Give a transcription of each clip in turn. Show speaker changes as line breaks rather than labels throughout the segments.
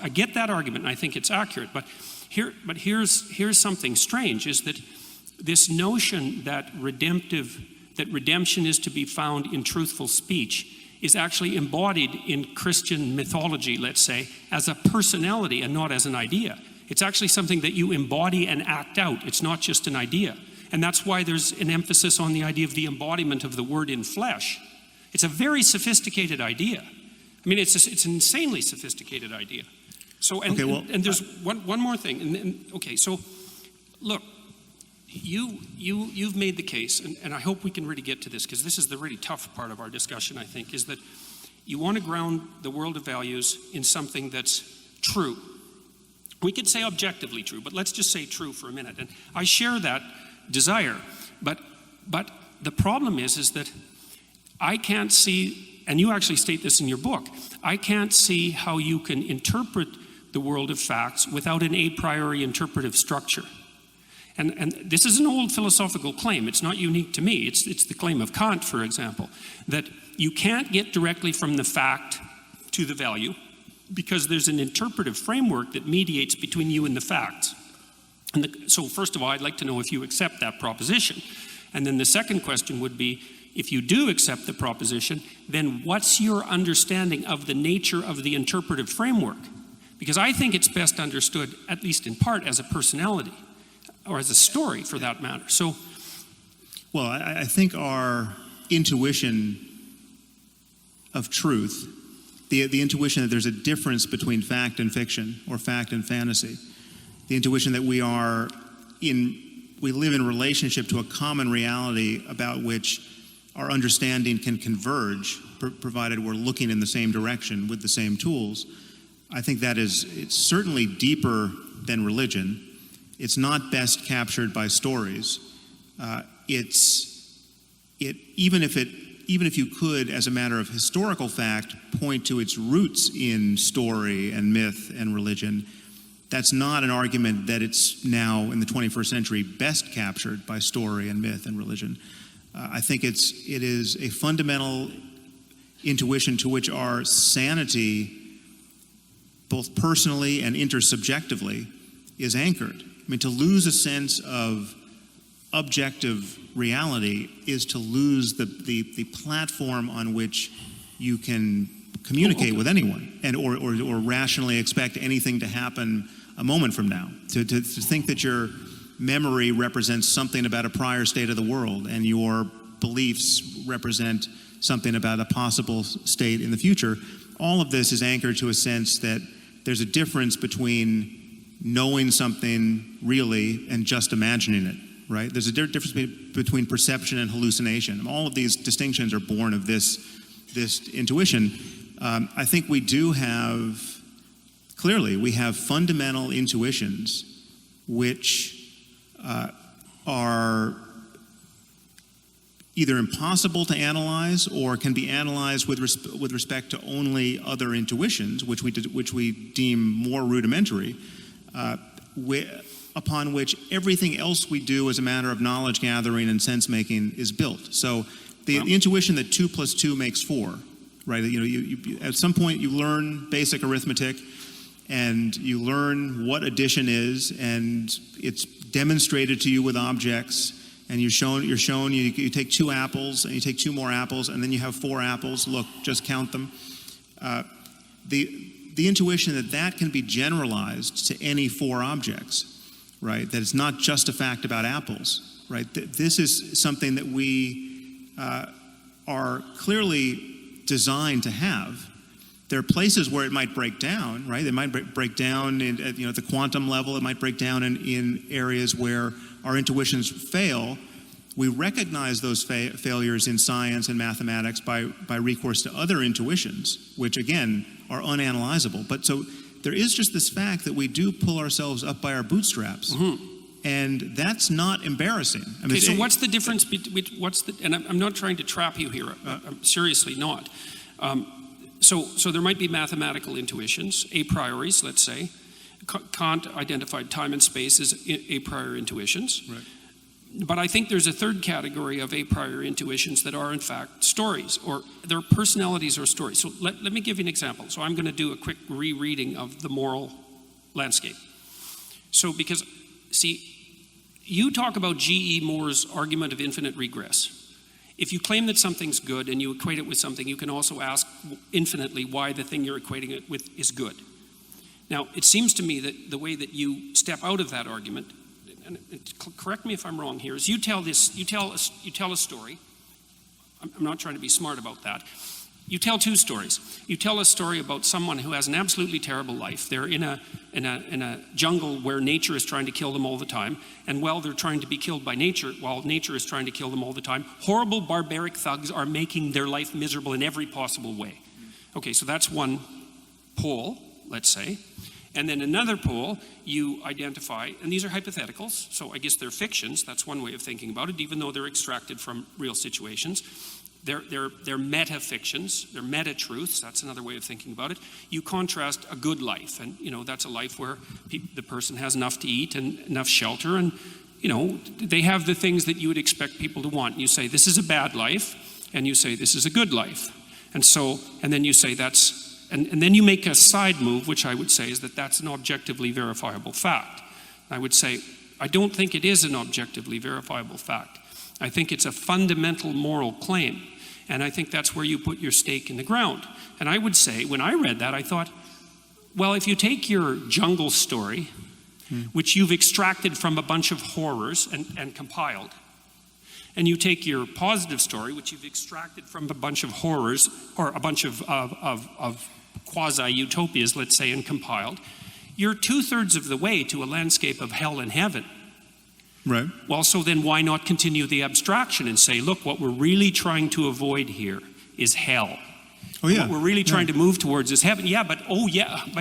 I get that argument, and I think it's accurate. But here's something strange: is that this notion that redemption is to be found in truthful speech is actually embodied in Christian mythology, let's say, as a personality and not as an idea. It's actually something that you embody and act out. It's not just an idea. And that's why there's an emphasis on the idea of the embodiment of the word in flesh. It's a very sophisticated idea. I mean, it's an insanely sophisticated idea. So, and there's one more thing. Okay, so look, you've made the case, and I hope we can really get to this, because this is the really tough part of our discussion, I think, is that you want to ground the world of values in something that's true. We could say objectively true, but let's just say true for a minute. And I share that desire, but the problem is that I can't see, and you actually state this in your book, I can't see how you can interpret the world of facts without an a priori interpretive structure. And this is an old philosophical claim. It's not unique to me. It's the claim of Kant, for example, that you can't get directly from the fact to the value because there's an interpretive framework that mediates between you and the facts. So first of all, I'd like to know if you accept that proposition. And then the second question would be, if you do accept the proposition, then what's your understanding of the nature of the interpretive framework? Because I think it's best understood, at least in part, as a personality, or as a story for that matter. So,
well, I think our intuition of truth, the intuition that there's a difference between fact and fiction, or fact and fantasy, the intuition that we live in relationship to a common reality about which our understanding can converge, provided we're looking in the same direction with the same tools. I think it's certainly deeper than religion. It's not best captured by stories. Even if you could, as a matter of historical fact, point to its roots in story and myth and religion, that's not an argument that it's now in the 21st century best captured by story and myth and religion. I think it is a fundamental intuition to which our sanity, both personally and intersubjectively, is anchored. I mean, to lose a sense of objective reality is to lose the platform on which you can communicate with anyone, and or rationally expect anything to happen a moment from now. To think that your memory represents something about a prior state of the world, and your beliefs represent something about a possible state in the future, all of this is anchored to a sense that there's a difference between knowing something really and just imagining it, right? There's a difference between perception and hallucination. All of these distinctions are born of this intuition. I think we have fundamental intuitions which are either impossible to analyze or can be analyzed with respect to only other intuitions, which we deem more rudimentary, upon which everything else we do as a matter of knowledge gathering and sense making is built. So the intuition that 2 + 2 makes 4, right? You at some point you learn basic arithmetic, and you learn what addition is, and it's demonstrated to you with objects, and you're shown you take 2 apples, and you take 2 more apples, and then you have 4 apples. Look, just count them. The intuition that can be generalized to any 4 objects, right? That it's not just a fact about apples, right? This is something that we are clearly designed to have. There are places where it might break down, right? It might break down at the quantum level. It might break down in areas where our intuitions fail. We recognize those failures in science and mathematics by recourse to other intuitions, which again are unanalyzable. But so there is just this fact that we do pull ourselves up by our bootstraps, and that's not embarrassing. I mean,
okay, so what's the difference between and I'm not trying to trap you here. I'm seriously not. So there might be mathematical intuitions, a prioris, let's say. Kant identified time and space as a priori intuitions.
Right.
But I think there's a third category of a priori intuitions that are in fact stories, or they're personalities or stories. So let me give you an example. So I'm going to do a quick rereading of the moral landscape. So because, see, you talk about G.E. Moore's argument of infinite regress. If you claim that something's good and you equate it with something, you can also ask infinitely why the thing you're equating it with is good. Now, it seems to me that the way that you step out of that argument, and correct me if I'm wrong here, is you tell a story. I'm not trying to be smart about that. You tell two stories. You tell a story about someone who has an absolutely terrible life. They're in a jungle where nature is trying to kill them all the time, and while they're trying to be killed by nature, while nature is trying to kill them all the time, horrible barbaric thugs are making their life miserable in every possible way. Okay, so that's one pole, let's say. And then another pole, you identify, and these are hypotheticals, so I guess they're fictions. That's one way of thinking about it, even though they're extracted from real situations. They're meta-fictions, they're meta-truths. That's another way of thinking about it. You contrast a good life, and that's a life where the person has enough to eat and enough shelter, and they have the things that you would expect people to want. You say this is a bad life, and you say this is a good life, and then you say that's. And then you make a side move, which I would say is that that's an objectively verifiable fact. I would say, I don't think it is an objectively verifiable fact. I think it's a fundamental moral claim. And I think that's where you put your stake in the ground. And I would say, when I read that, I thought, well, if you take your jungle story, which you've extracted from a bunch of horrors and compiled, and you take your positive story, which you've extracted from a bunch of horrors, or a bunch of quasi-utopias, let's say, and compiled, you're 2/3 of the way to a landscape of hell and heaven.
Right.
Well, so then why not continue the abstraction and say, look, what we're really trying to avoid here is hell.
Oh, yeah.
What we're really trying to move towards is heaven. Yeah, but
well,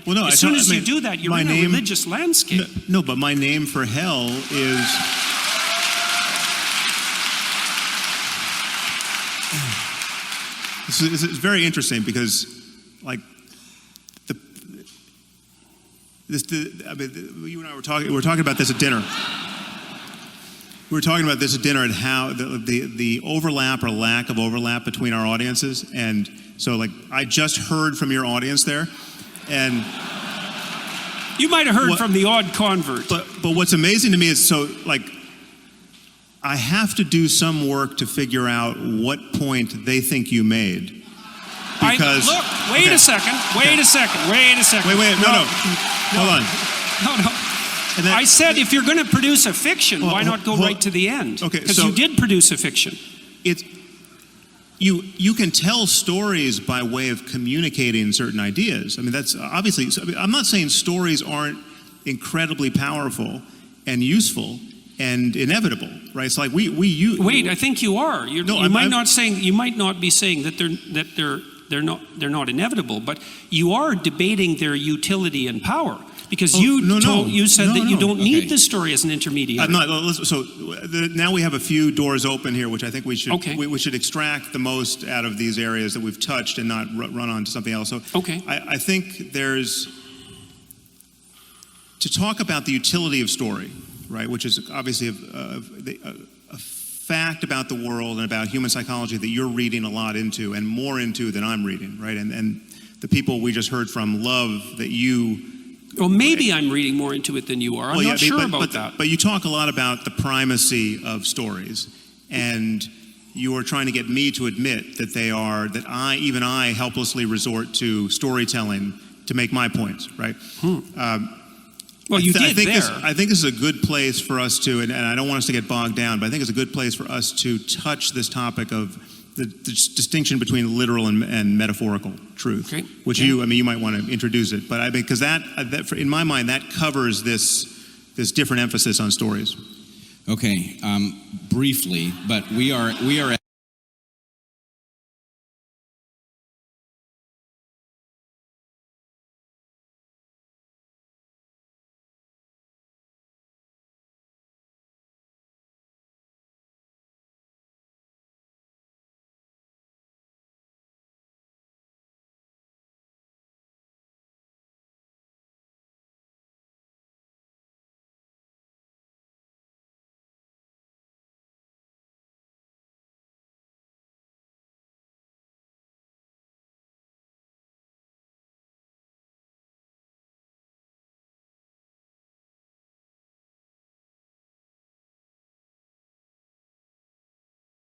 no,
as soon as you do that, you're in a religious landscape.
No, but my name for hell is... It's very interesting because, like, you and I were talking about this at dinner. We were talking about this at dinner and how the overlap or lack of overlap between our audiences, and so like I just heard from your audience there, and
you might have heard from the odd convert.
But what's amazing to me is I have to do some work to figure out what point they think you made. Because
wait a second. Wait,
no. Hold on.
No. And I said if you're going to produce a fiction, why not go right to the end?
Okay,
because you did produce a fiction.
You can tell stories by way of communicating certain ideas. I mean, that's obviously. I'm not saying stories aren't incredibly powerful and useful and inevitable, right? It's like Wait,
I think you are. You might not be saying that they're not inevitable, but you are debating their utility and power. Because you said that you don't need the story as an intermediary.
I'm not. So now we have a few doors open here, which I think we should extract the most out of these areas that we've touched and not run on to something else. So I think there's to talk about the utility of story, right? Which is obviously a fact about the world and about human psychology that you're reading a lot into and more into than I'm reading, right? And the people we just heard from love that you.
Well, maybe I'm reading more into it than you are. I'm not sure about that.
But you talk a lot about the primacy of stories, and you are trying to get me to admit that I helplessly resort to storytelling to make my points, right?
Well, you did there.
I think this is a good place for us to, and I don't want us to get bogged down, but I think it's a good place for us to touch this topic of the distinction between literal and metaphorical truth, which you might want to introduce it, but because that in my mind that covers this different emphasis on stories.
Okay, briefly, but we are